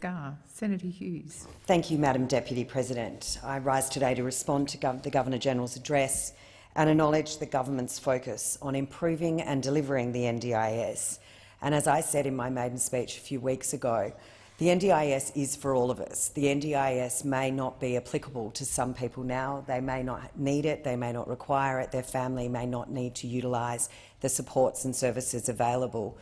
Senator Hughes. Thank you, Madam Deputy President. I rise today to respond to the Governor-General's address and acknowledge the government's focus on improving and delivering the NDIS. And as I said in my maiden speech a few weeks ago, the NDIS is for all of us. The NDIS may not be applicable to some people now. They may not need it, they may not require it, their family may not need to utilise the supports and services available.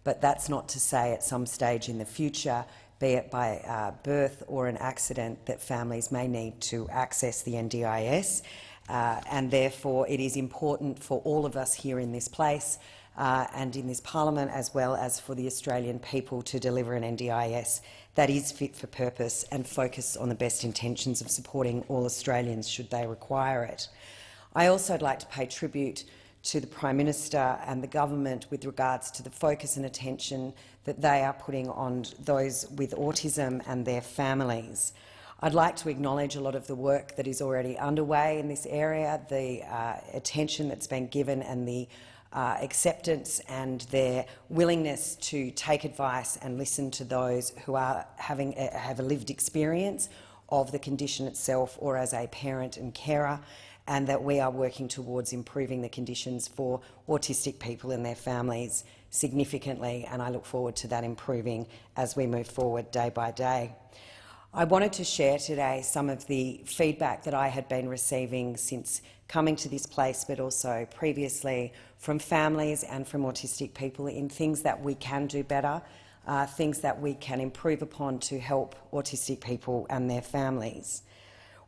But that's not to say at some stage in the future, be it by birth or an accident, that families may need to access the NDIS. And therefore it is important for all of us here in this place and in this parliament, as well as for the Australian people, to deliver an NDIS that is fit for purpose and focus on the best intentions of supporting all Australians should they require it. I also would like to pay tribute to the Prime Minister and the government with regards to the focus and attention that they are putting on those with autism and their families. I'd like to acknowledge a lot of the work that is already underway in this area, the attention that's been given and the acceptance and their willingness to take advice and listen to those who are have a lived experience of the condition itself, or as a parent and carer, and that we are working towards improving the conditions for autistic people and their families significantly, and I look forward to that improving as we move forward day by day. I wanted to share today some of the feedback that I had been receiving since coming to this place, but also previously, from families and from autistic people in things that we can do better, things that we can improve upon to help autistic people and their families.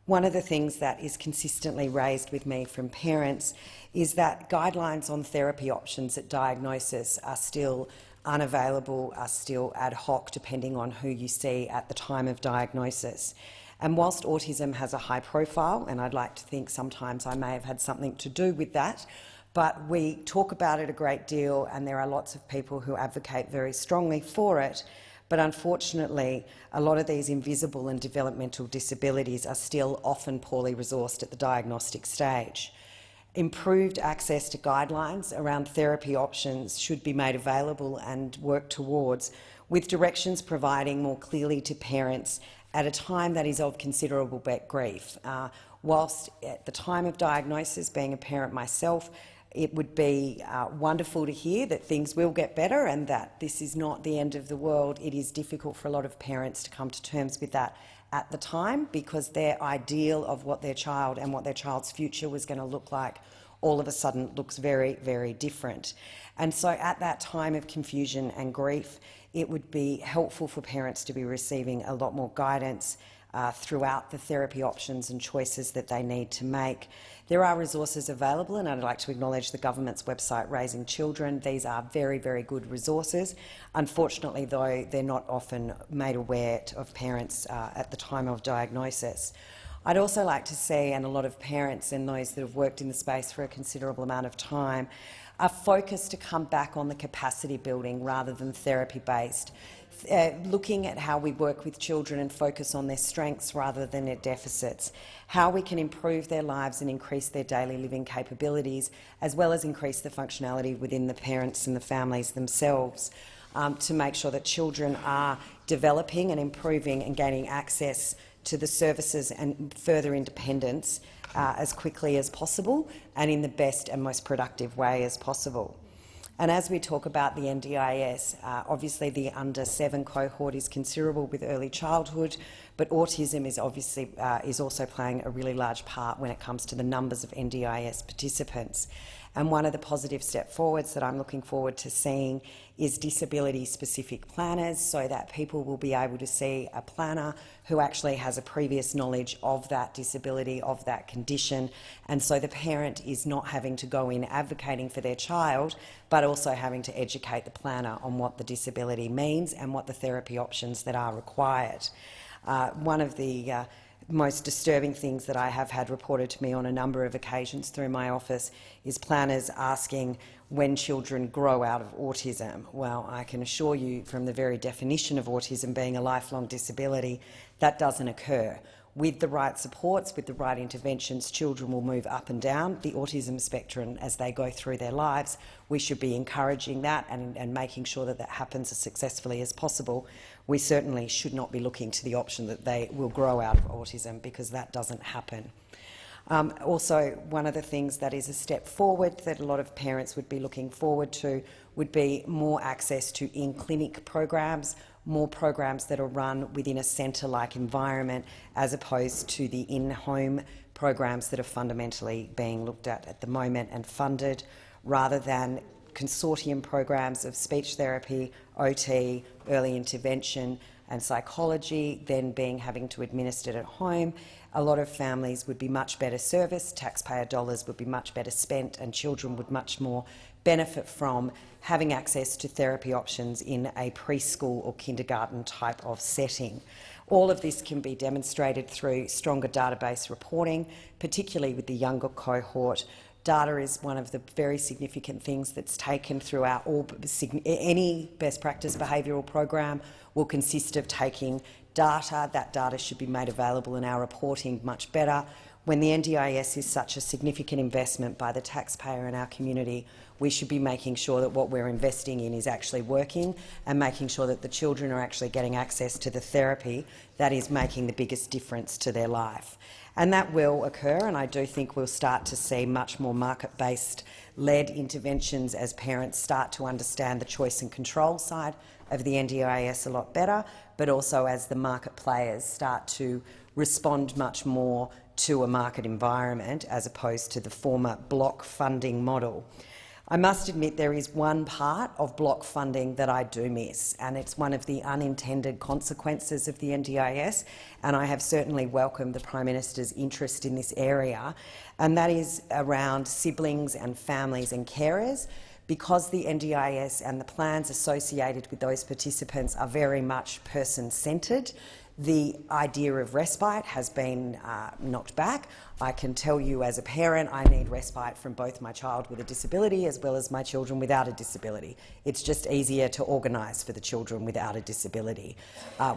One of the things that is consistently raised with me from parents is that guidelines on therapy options at diagnosis are still unavailable, are still ad hoc depending on who you see at the time of diagnosis. And whilst autism has a high profile, and I'd like to think sometimes I may have had something to do with that, but we talk about it a great deal and there are lots of people who advocate very strongly for it. But unfortunately, a lot of these invisible and developmental disabilities are still often poorly resourced at the diagnostic stage. Improved access to guidelines around therapy options should be made available and worked towards, with directions providing more clearly to parents at a time that is of considerable grief. Whilst at the time of diagnosis, being a parent myself, it would be wonderful to hear that things will get better and that this is not the end of the world. It is difficult for a lot of parents to come to terms with that at the time, because their ideal of what their child and what their child's future was going to look like all of a sudden looks very, very different. And so at that time of confusion and grief, it would be helpful for parents to be receiving a lot more guidance throughout the therapy options and choices that they need to make. There are resources available, and I'd like to acknowledge the government's website, Raising Children. These are very, very good resources. Unfortunately, though, they're not often made aware of parents at the time of diagnosis. I'd also like to see, and a lot of parents and those that have worked in the space for a considerable amount of time, a focus to come back on the capacity building rather than therapy-based. Looking at how we work with children and focus on their strengths rather than their deficits, how we can improve their lives and increase their daily living capabilities, as well as increase the functionality within the parents and the families themselves, to make sure that children are developing and improving and gaining access to the services and further independence as quickly as possible and in the best and most productive way as possible. And as we talk about the NDIS, obviously the under-7 cohort is considerable with early childhood, but autism is obviously is also playing a really large part when it comes to the numbers of NDIS participants. And one of the positive step forwards that I'm looking forward to seeing is disability-specific planners, so that people will be able to see a planner who actually has a previous knowledge of that disability, of that condition, and so the parent is not having to go in advocating for their child, but also having to educate the planner on what the disability means and what the therapy options that are required. One of the most disturbing things that I have had reported to me on a number of occasions through my office is planners asking when children grow out of autism. Well, I can assure you from the very definition of autism being a lifelong disability, that doesn't occur. With the right supports, with the right interventions, children will move up and down the autism spectrum as they go through their lives. We should be encouraging that and making sure that that happens as successfully as possible. we certainly should not be looking to the option that they will grow out of autism, because that doesn't happen. Also, one of the things that is a step forward that a lot of parents would be looking forward to would be more access to in-clinic programs, more programs that are run within a centre-like environment, as opposed to the in-home programs that are fundamentally being looked at the moment and funded, rather than consortium programs of speech therapy, OT, early intervention and psychology, then having to administer it at home. A lot of families would be much better serviced, taxpayer dollars would be much better spent, and children would much more benefit from having access to therapy options in a preschool or kindergarten type of setting. All of this can be demonstrated through stronger database reporting, particularly with the younger cohort. Data is one of the very significant things that's taken throughout any best practice behavioural program will consist of taking data. That data should be made available in our reporting much better. When the NDIS is such a significant investment by the taxpayer in our community, we should be making sure that what we're investing in is actually working, and making sure that the children are actually getting access to the therapy that is making the biggest difference to their life. And that will occur, and I do think we'll start to see much more market-based led interventions as parents start to understand the choice and control side of the NDIS a lot better, but also as the market players start to respond much more to a market environment as opposed to the former block funding model. I must admit there is one part of block funding that I do miss, and it's one of the unintended consequences of the NDIS, and I have certainly welcomed the Prime Minister's interest in this area, and that is around siblings and families and carers. Because the NDIS and the plans associated with those participants are very much person-centred, the idea of respite has been knocked back. I can tell you as a parent I need respite from both my child with a disability as well as my children without a disability. It's just easier to organise for the children without a disability.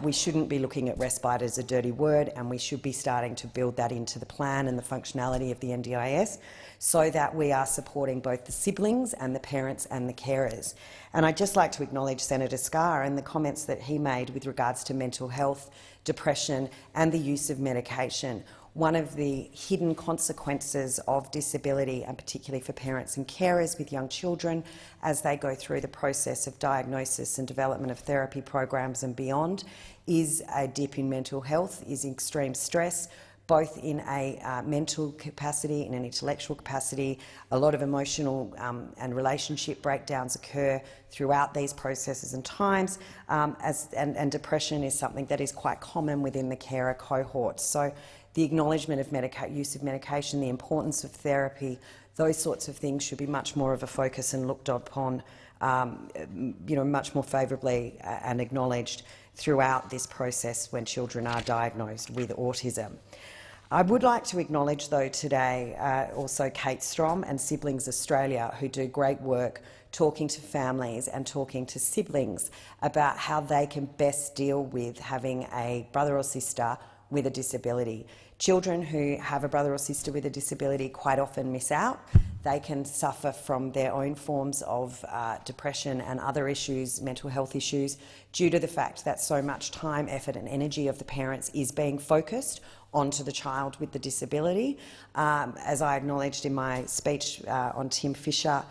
We shouldn't be looking at respite as a dirty word, and we should be starting to build that into the plan and the functionality of the NDIS so that we are supporting both the siblings and the parents and the carers. And I'd just like to acknowledge Senator Scarr and the comments that he made with regards to mental health, depression and the use of medication. One of the hidden consequences of disability, and particularly for parents and carers with young children as they go through the process of diagnosis and development of therapy programs and beyond, is a dip in mental health, is extreme stress, both in a mental capacity, in an intellectual capacity. A lot of emotional and relationship breakdowns occur throughout these processes and times, and depression is something that is quite common within the carer cohort. So the acknowledgement of use of medication, the importance of therapy, those sorts of things should be much more of a focus and looked upon much more favourably and acknowledged throughout this process when children are diagnosed with autism. I would like to acknowledge, though, today also Kate Strom and Siblings Australia, who do great work talking to families and talking to siblings about how they can best deal with having a brother or sister with a disability. Children who have a brother or sister with a disability quite often miss out. They can suffer from their own forms of depression and other issues, mental health issues, due to the fact that so much time, effort and energy of the parents is being focused onto the child with the disability. As I acknowledged in my speech on Tim Fisher,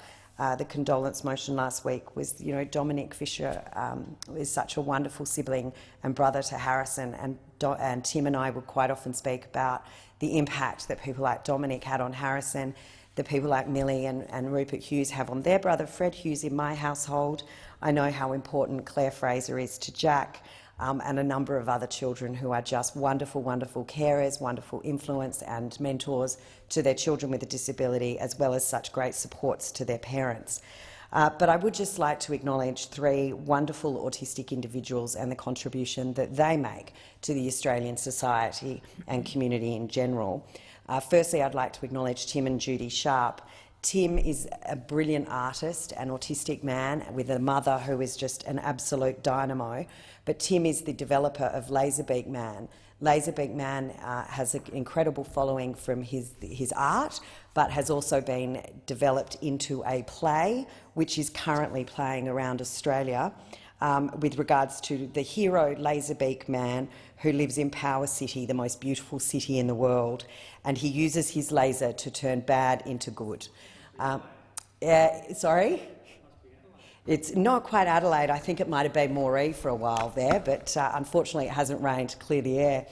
the condolence motion last week was, Dominic Fisher is such a wonderful sibling and brother to Harrison, and Tim and I would quite often speak about the impact that people like Dominic had on Harrison, the people like Millie and Rupert Hughes have on their brother Fred Hughes in my household. I know how important Claire Fraser is to Jack, and a number of other children who are just wonderful, wonderful carers, wonderful influence and mentors to their children with a disability, as well as such great supports to their parents. But I would just like to acknowledge three wonderful autistic individuals and the contribution that they make to the Australian society and community in general. Firstly, I'd like to acknowledge Tim and Judy Sharp. Tim is a brilliant artist, an autistic man with a mother who is just an absolute dynamo, but Tim is the developer of Laserbeak Man. Laserbeak Man has an incredible following from his art, but has also been developed into a play which is currently playing around Australia. with regards to the hero Laserbeak man who lives in Power City, the most beautiful city in the world, and he uses his laser to turn bad into good. Sorry? It's not quite Adelaide. I think it might have been Moree for a while there, but unfortunately it hasn't rained to clear the air.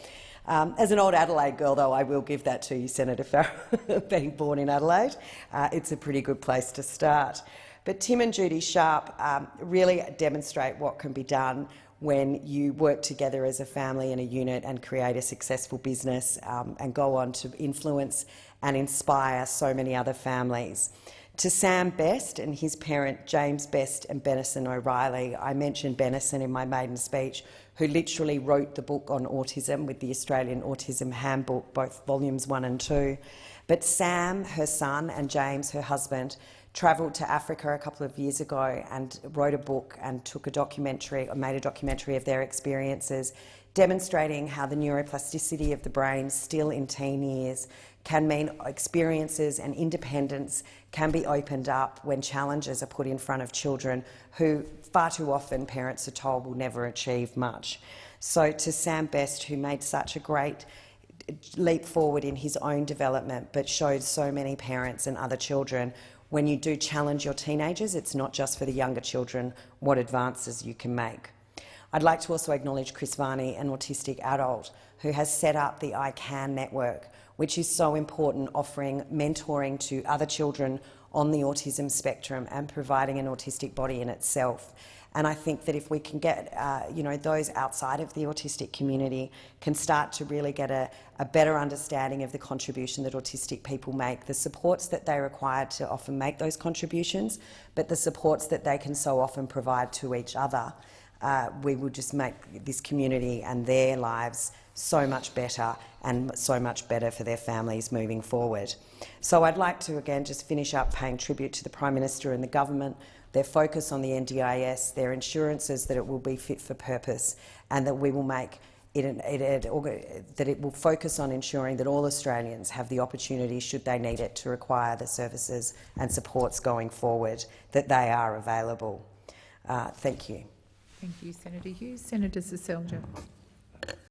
As an old Adelaide girl, though, I will give that to you, Senator Farrell, being born in Adelaide. It's a pretty good place to start. But Tim and Judy Sharp really demonstrate what can be done when you work together as a family and a unit and create a successful business and go on to influence and inspire so many other families. To Sam Best and his parent James Best and Benison O'Reilly, I mentioned Benison in my maiden speech, who literally wrote the book on autism with the Australian Autism Handbook, both volumes 1 and 2. But Sam, her son, and James, her husband, travelled to Africa a couple of years ago and wrote a book and took a documentary, or made a documentary of their experiences, demonstrating how the neuroplasticity of the brain still in teen years can mean experiences and independence can be opened up when challenges are put in front of children who far too often parents are told will never achieve much. So to Sam Best, who made such a great leap forward in his own development but showed so many parents and other children, when you do challenge your teenagers, it's not just for the younger children, what advances you can make. I'd like to also acknowledge Chris Varney, an autistic adult, who has set up the I CAN network, which is so important, offering mentoring to other children on the autism spectrum and providing an autistic body in itself. And I think that if we can get those outside of the autistic community can start to really get a better understanding of the contribution that autistic people make, the supports that they require to often make those contributions, but the supports that they can so often provide to each other, we will just make this community and their lives so much better and so much better for their families moving forward. So I'd like to again just finish up paying tribute to the Prime Minister and the government, their focus on the NDIS, their assurances that it will be fit for purpose and that we will make that it will focus on ensuring that all Australians have the opportunity, should they need it, to require the services and supports going forward, that they are available. Thank you. Thank you, Senator Hughes. Senator Seselja.